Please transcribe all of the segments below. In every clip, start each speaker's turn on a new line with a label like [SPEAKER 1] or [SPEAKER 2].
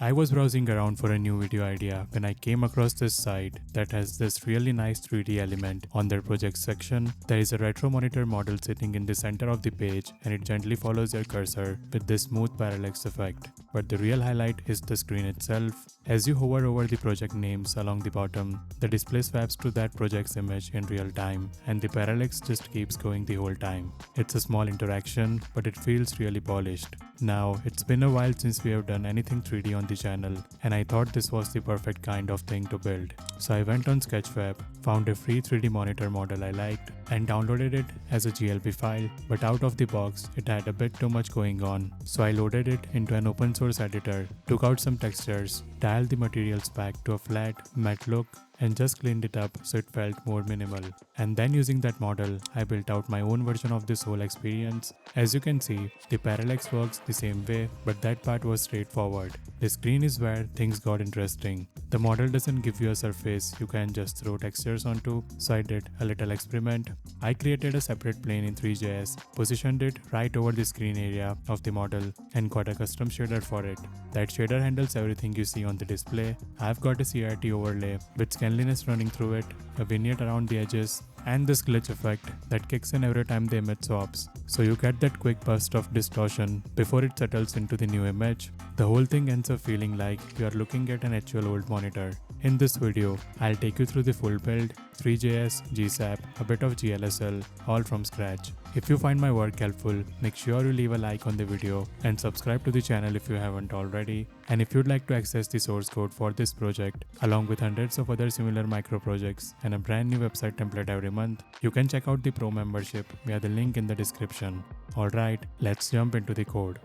[SPEAKER 1] I was browsing around for a new video idea when I came across this site that has this really nice 3D element on their project section. There is a retro monitor model sitting in the center of the page and it gently follows your cursor with this smooth parallax effect. But the real highlight is the screen itself. As you hover over the project names along the bottom, the display swaps to that project's image in real time and the parallax just keeps going the whole time. It's a small interaction, but it feels really polished. Now, it's been a while since we have done anything 3D on the channel, and I thought this was the perfect kind of thing to build. So I went on Sketchfab, found a free 3D monitor model I liked, and downloaded it as a GLP file, but out of the box, it had a bit too much going on. So I loaded it into an open source editor, took out some textures, dialed the materials back to a flat, matte look, and just cleaned it up so it felt more minimal. And then using that model, I built out my own version of this whole experience. As you can see, the parallax works the same way, but that part was straightforward. The screen is where things got interesting. The model doesn't give you a surface you can just throw textures onto, so I did a little experiment. I created a separate plane in Three.js, positioned it right over the screen area of the model, and got a custom shader for it. That shader handles everything you see on the display. I've got a CRT overlay with scanliness running through it, a vignette around the edges, and this glitch effect that kicks in every time the image swaps. So you get that quick burst of distortion before it settles into the new image. The whole thing ends up feeling like you are looking at an actual old monitor. In this video, I'll take you through the full build, Three.js, GSAP, a bit of GLSL, all from scratch. If you find my work helpful, make sure you leave a like on the video and subscribe to the channel if you haven't already. And if you'd like to access the source code for this project, along with hundreds of other similar micro projects and a brand new website template every month, you can check out the Pro membership via the link in the description. Alright, let's jump into the code.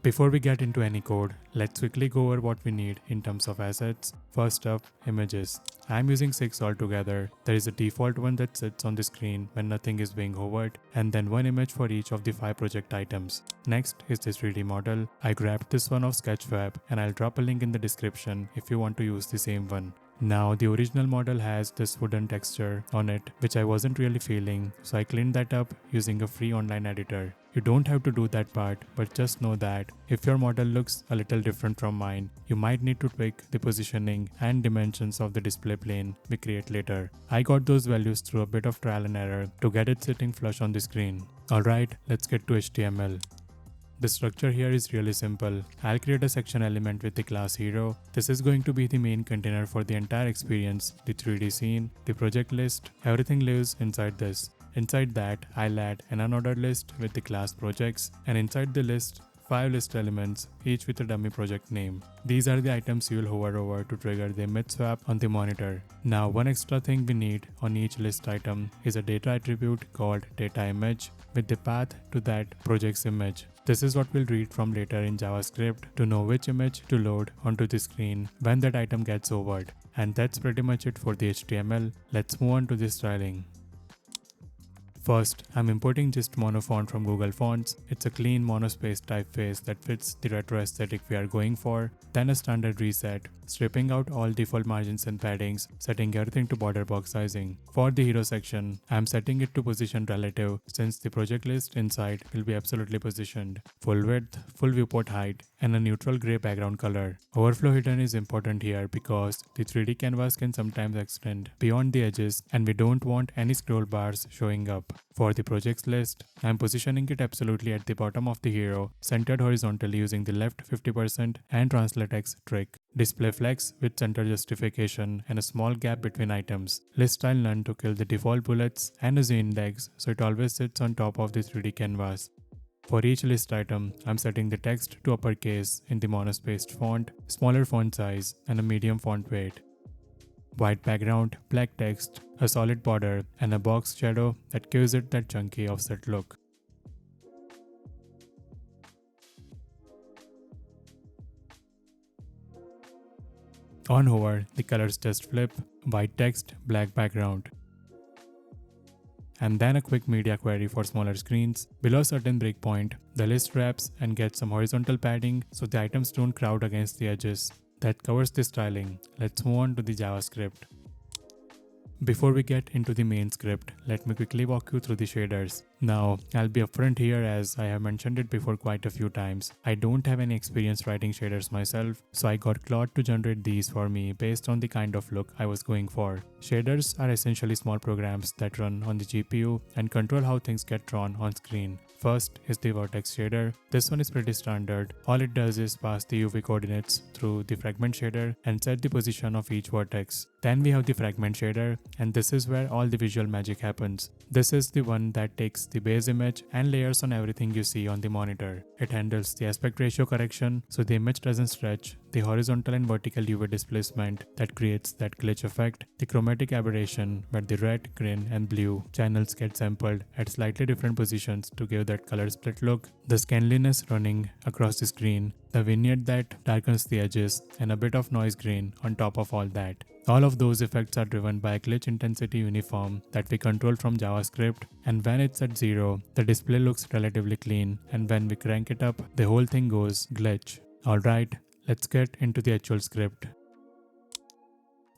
[SPEAKER 1] Before we get into any code, let's quickly go over what we need in terms of assets. First up, images. I'm using 6 altogether. There is a default one that sits on the screen when nothing is being hovered, and then one image for each of the 5 project items. Next is this 3D model. I grabbed this one off Sketchfab and I'll drop a link in the description if you want to use the same one. Now the original model has this wooden texture on it which I wasn't really feeling, so I cleaned that up using a free online editor. You don't have to do that part, but just know that if your model looks a little different from mine, you might need to tweak the positioning and dimensions of the display plane we create later. I got those values through a bit of trial and error to get it sitting flush on the screen. Alright, let's get to HTML. The structure here is really simple. I'll create a section element with the class hero. This is going to be the main container for the entire experience, the 3D scene, the project list, everything lives inside this. Inside that, I'll add an unordered list with the class projects, and inside the list, 5 list elements, each with a dummy project name. These are the items you'll hover over to trigger the image swap on the monitor. Now, one extra thing we need on each list item is a data attribute called data image with the path to that project's image. This is what we'll read from later in JavaScript to know which image to load onto the screen when that item gets hovered. And that's pretty much it for the HTML. Let's move on to the styling. First, I'm importing just mono font from Google Fonts. It's a clean monospace typeface that fits the retro aesthetic we are going for. Then a standard reset, stripping out all default margins and paddings, setting everything to border box sizing. For the hero section, I'm setting it to position relative since the project list inside will be absolutely positioned. Full width, full viewport height, and a neutral gray background color. Overflow hidden is important here because the 3D canvas can sometimes extend beyond the edges and we don't want any scroll bars showing up. For the projects list, I'm positioning it absolutely at the bottom of the hero, centered horizontally using the left 50% and translate X trick. Display flex with center justification and a small gap between items. List style none to kill the default bullets and a Z index so it always sits on top of the 3D canvas. For each list item, I'm setting the text to uppercase in the monospaced font, smaller font size, and a medium font weight. White background, black text, a solid border, and a box shadow that gives it that chunky offset look. On hover, the colors just flip, white text, black background. And then a quick media query for smaller screens. Below a certain breakpoint, the list wraps and gets some horizontal padding so the items don't crowd against the edges. That covers the styling. Let's move on to the JavaScript. Before we get into the main script, let me quickly walk you through the shaders. Now, I'll be upfront here as I have mentioned it before quite a few times. I don't have any experience writing shaders myself, so I got Claude to generate these for me based on the kind of look I was going for. Shaders are essentially small programs that run on the GPU and control how things get drawn on screen. First is the vertex shader. This one is pretty standard. All it does is pass the UV coordinates through the fragment shader and set the position of each vertex. Then we have the fragment shader, and this is where all the visual magic happens. This is the one that takes the base image and layers on everything you see on the monitor. It handles the aspect ratio correction so the image doesn't stretch, the horizontal and vertical UV displacement that creates that glitch effect, the chromatic aberration where the red, green and blue channels get sampled at slightly different positions to give that color split look, the scanliness running across the screen, the vignette that darkens the edges, and a bit of noise grain on top of all that. All of those effects are driven by a glitch intensity uniform that we control from JavaScript, and when it's at 0, the display looks relatively clean, and when we crank it up, the whole thing goes glitch. Alright, let's get into the actual script.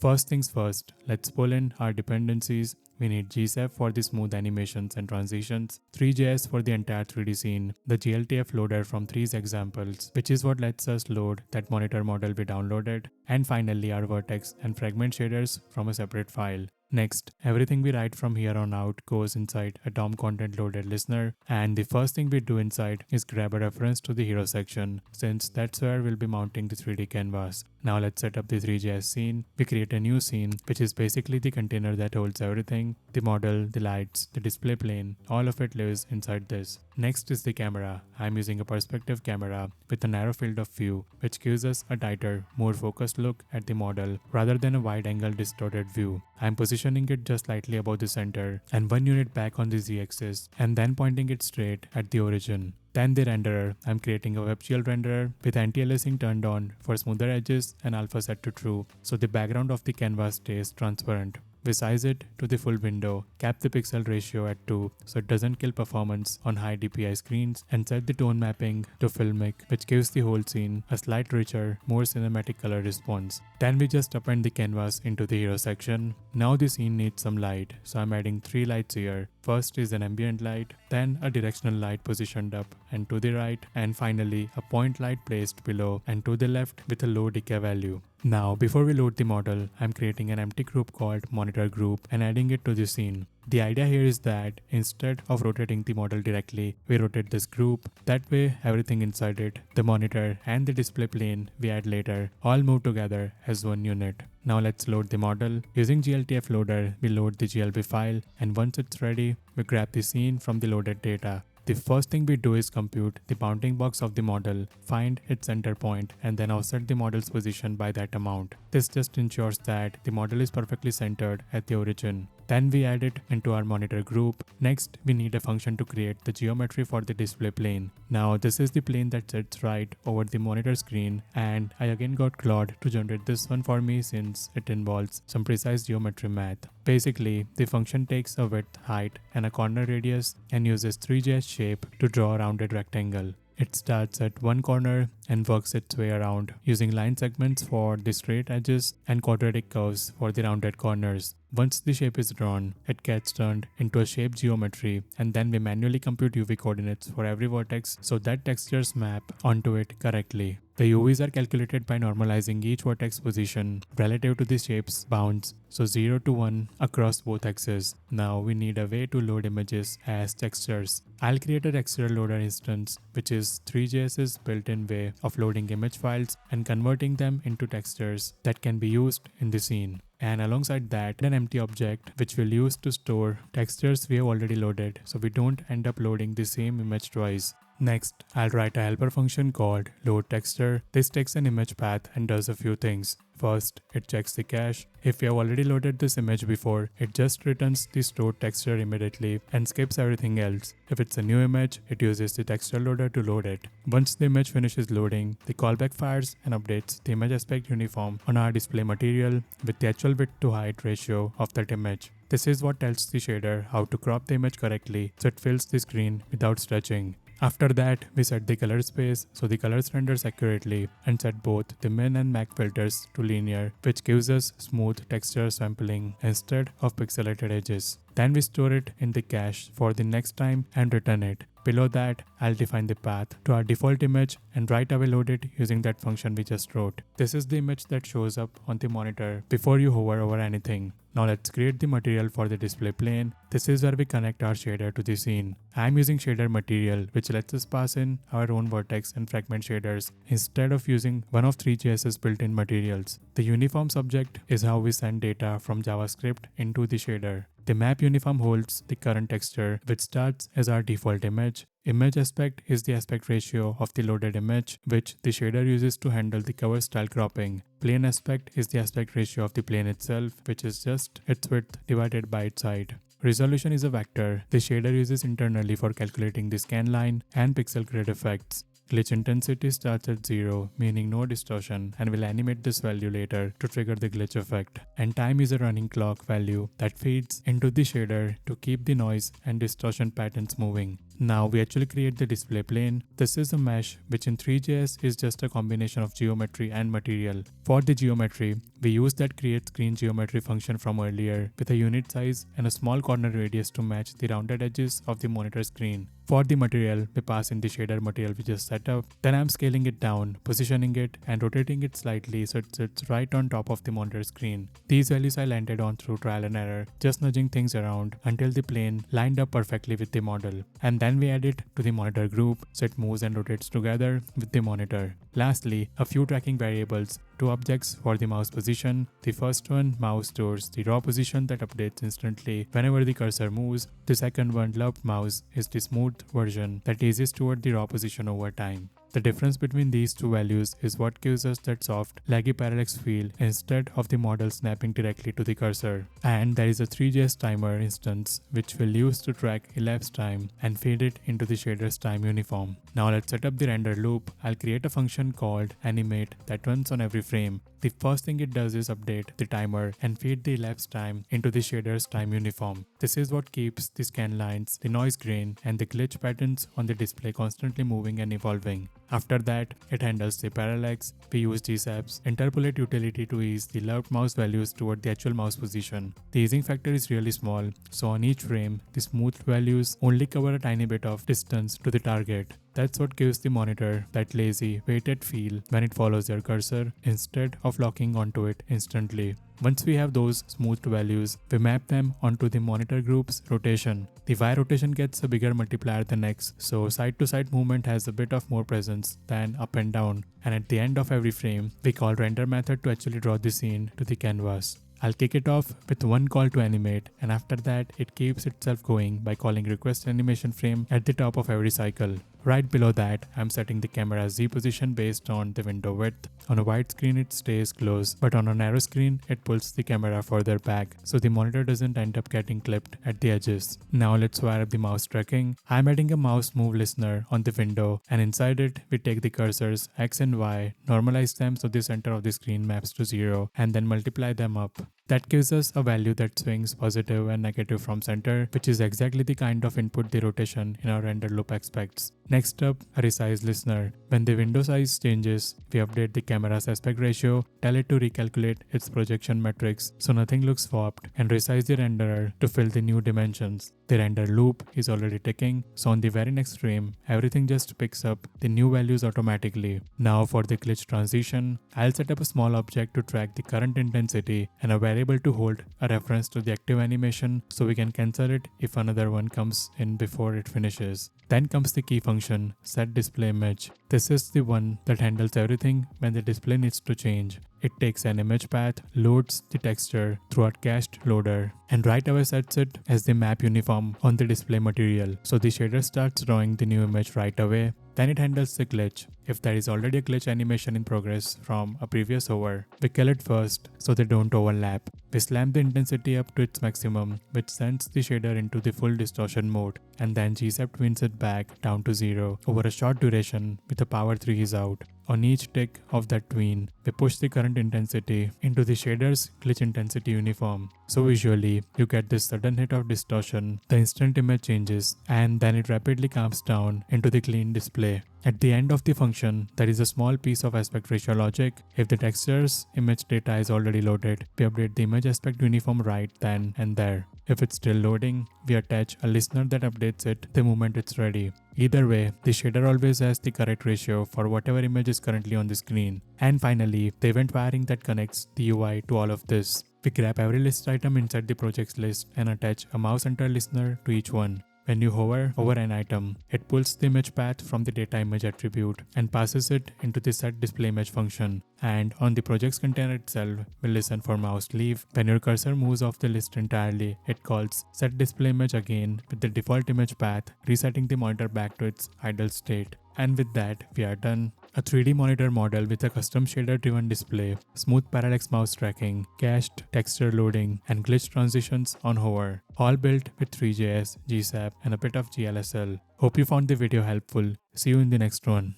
[SPEAKER 1] First things first, let's pull in our dependencies. We need GSAP for the smooth animations and transitions, Three.js for the entire 3D scene, the GLTF loader from Three's examples, which is what lets us load that monitor model we downloaded, and finally our vertex and fragment shaders from a separate file. Next, everything we write from here on out goes inside a DOM content loaded listener, and the first thing we do inside is grab a reference to the hero section, since that's where we'll be mounting the 3D canvas. Now let's set up the Three.js scene. We create a new scene, which is basically the container that holds everything, the model, the lights, the display plane, all of it lives inside this. Next is the camera. I'm using a perspective camera with a narrow field of view, which gives us a tighter, more focused look at the model rather than a wide angle distorted view. I'm positioning it just slightly above the center and 1 unit back on the z-axis and then pointing it straight at the origin. Then the renderer. I'm creating a WebGL renderer with anti-aliasing turned on for smoother edges and alpha set to true, so the background of the canvas stays transparent. We size it to the full window, cap the pixel ratio at 2 so it doesn't kill performance on high DPI screens, and set the tone mapping to filmic, which gives the whole scene a slight richer, more cinematic color response. Then we just append the canvas into the hero section. Now the scene needs some light, so I'm adding 3 lights here. First is an ambient light, then a directional light positioned up and to the right, and finally a point light placed below and to the left with a low decay value. Now, before we load the model, I'm creating an empty group called monitor group and adding it to the scene. The idea here is that instead of rotating the model directly, we rotate this group. That way, everything inside it, the monitor and the display plane we add later, all move together as one unit. Now let's load the model. Using GLTF loader, we load the GLB file, and once it's ready, we grab the scene from the loaded data. The first thing we do is compute the bounding box of the model, find its center point, and then offset the model's position by that amount. This just ensures that the model is perfectly centered at the origin. Then we add it into our monitor group. Next, we need a function to create the geometry for the display plane. Now, this is the plane that sits right over the monitor screen, and I again got Claude to generate this one for me since it involves some precise geometry math. Basically, the function takes a width, height, and a corner radius and uses Three.js shape to draw a rounded rectangle. It starts at one corner and works its way around, using line segments for the straight edges and quadratic curves for the rounded corners. Once the shape is drawn, it gets turned into a shape geometry, and then we manually compute UV coordinates for every vertex so that textures map onto it correctly. The UVs are calculated by normalizing each vertex position relative to the shape's bounds, so 0 to 1 across both axes. Now we need a way to load images as textures. I'll create a texture loader instance, which is Three.js's built-in way of loading image files and converting them into textures that can be used in the scene. And alongside that, an empty object which we'll use to store textures we have already loaded so we don't end up loading the same image twice. Next, I'll write a helper function called loadTexture. This takes an image path and does a few things. First, it checks the cache. If you have already loaded this image before, it just returns the stored texture immediately and skips everything else. If it's a new image, it uses the texture loader to load it. Once the image finishes loading, the callback fires and updates the image aspect uniform on our display material with the actual width to height ratio of that image. This is what tells the shader how to crop the image correctly so it fills the screen without stretching. After that, we set the color space so the colors renders accurately and set both the min and max filters to linear, which gives us smooth texture sampling instead of pixelated edges. Then we store it in the cache for the next time and return it. Below that, I'll define the path to our default image and right away load it using that function we just wrote. This is the image that shows up on the monitor before you hover over anything. Now let's create the material for the display plane. This is where we connect our shader to the scene. I'm using shader material, which lets us pass in our own vertex and fragment shaders instead of using one of Three.js's built-in materials. The uniform subject is how we send data from JavaScript into the shader. The map uniform holds the current texture, which starts as our default image. Image aspect is the aspect ratio of the loaded image, which the shader uses to handle the cover style cropping. Plane aspect is the aspect ratio of the plane itself, which is just its width divided by its height. Resolution is a vector the shader uses internally for calculating the scan line and pixel grid effects. Glitch intensity starts at 0, meaning no distortion, and will animate this value later to trigger the glitch effect. And time is a running clock value that feeds into the shader to keep the noise and distortion patterns moving. Now we actually create the display plane. This is a mesh which in Three.js is just a combination of geometry and material. For the geometry, we use that create screen geometry function from earlier with a unit size and a small corner radius to match the rounded edges of the monitor screen. For the material, we pass in the shader material we just set up. Then I'm scaling it down, positioning it and rotating it slightly so it sits right on top of the monitor screen. These values I landed on through trial and error, just nudging things around until the plane lined up perfectly with the model. And then we add it to the monitor group so it moves and rotates together with the monitor. Lastly, a few tracking variables, two objects for the mouse position. The first one, mouse, stores the raw position that updates instantly whenever the cursor moves. The second one, loved mouse, is the smooth version that eases toward the raw position over time. The difference between these two values is what gives us that soft, laggy parallax feel instead of the model snapping directly to the cursor. And there is a Three.js timer instance which we'll use to track elapsed time and feed it into the shader's time uniform. Now let's set up the render loop. I'll create a function called animate that runs on every frame. The first thing it does is update the timer and feed the elapsed time into the shader's time uniform. This is what keeps the scan lines, the noise grain, and the glitch patterns on the display constantly moving and evolving. After that, it handles the parallax. We use GSAP's interpolate utility to ease the loved mouse values toward the actual mouse position. The easing factor is really small, so on each frame, the smoothed values only cover a tiny bit of distance to the target. That's what gives the monitor that lazy, weighted feel when it follows your cursor instead of locking onto it instantly. Once we have those smoothed values, we map them onto the monitor group's rotation. The Y rotation gets a bigger multiplier than X, so side-to-side movement has a bit of more presence than up and down. And at the end of every frame, we call render method to actually draw the scene to the canvas. I'll kick it off with one call to animate, and after that it keeps itself going by calling request animation frame at the top of every cycle. Right below that, I'm setting the camera's Z position based on the window width. On a wide screen it stays close, but on a narrow screen it pulls the camera further back so the monitor doesn't end up getting clipped at the edges. Now let's wire up the mouse tracking. I'm adding a mouse move listener on the window, and inside it we take the cursors X and Y, normalize them so the center of the screen maps to 0, and then multiply them up. That gives us a value that swings positive and negative from center, which is exactly the kind of input the rotation in our render loop expects. Next up, a resize listener. When the window size changes, we update the camera's aspect ratio, tell it to recalculate its projection metrics so nothing looks warped, and resize the renderer to fill the new dimensions. The render loop is already ticking, so on the very next frame, everything just picks up the new values automatically. Now for the glitch transition, I'll set up a small object to track the current intensity and a variable to hold a reference to the active animation so we can cancel it if another one comes in before it finishes. Then comes the key function, setDisplayImage. This is the one that handles everything when the display needs to change. It takes an image path, loads the texture through a cached loader, and right away sets it as the map uniform on the display material. So the shader starts drawing the new image right away. Then it handles the glitch. If there is already a glitch animation in progress from a previous hover, we kill it first so they don't overlap. We slam the intensity up to its maximum, which sends the shader into the full distortion mode, and then GSAP twins it it back down to 0 over a short duration with a power 3 is out. On each tick of that tween, we push the current intensity into the shader's glitch intensity uniform. So visually, you get this sudden hit of distortion, the instant image changes, and then it rapidly calms down into the clean display. At the end of the function, there is a small piece of aspect ratio logic. If the texture's image data is already loaded, we update the image aspect uniform right then and there. If it's still loading, we attach a listener that updates it the moment it's ready. Either way, the shader always has the correct ratio for whatever image is currently on the screen. And finally, the event wiring that connects the UI to all of this. We grab every list item inside the project's list and attach a mouse enter listener to each one. When you hover over an item, it pulls the image path from the data image attribute and passes it into the setDisplayImage function. And on the project's container itself, will listen for mouse leave. When your cursor moves off the list entirely, it calls setDisplayImage again with the default image path, resetting the monitor back to its idle state. And with that, we are done. A 3D monitor model with a custom shader-driven display, smooth parallax mouse tracking, cached texture loading, and glitch transitions on hover. All built with Three.js, GSAP, and a bit of GLSL. Hope you found the video helpful. See you in the next one.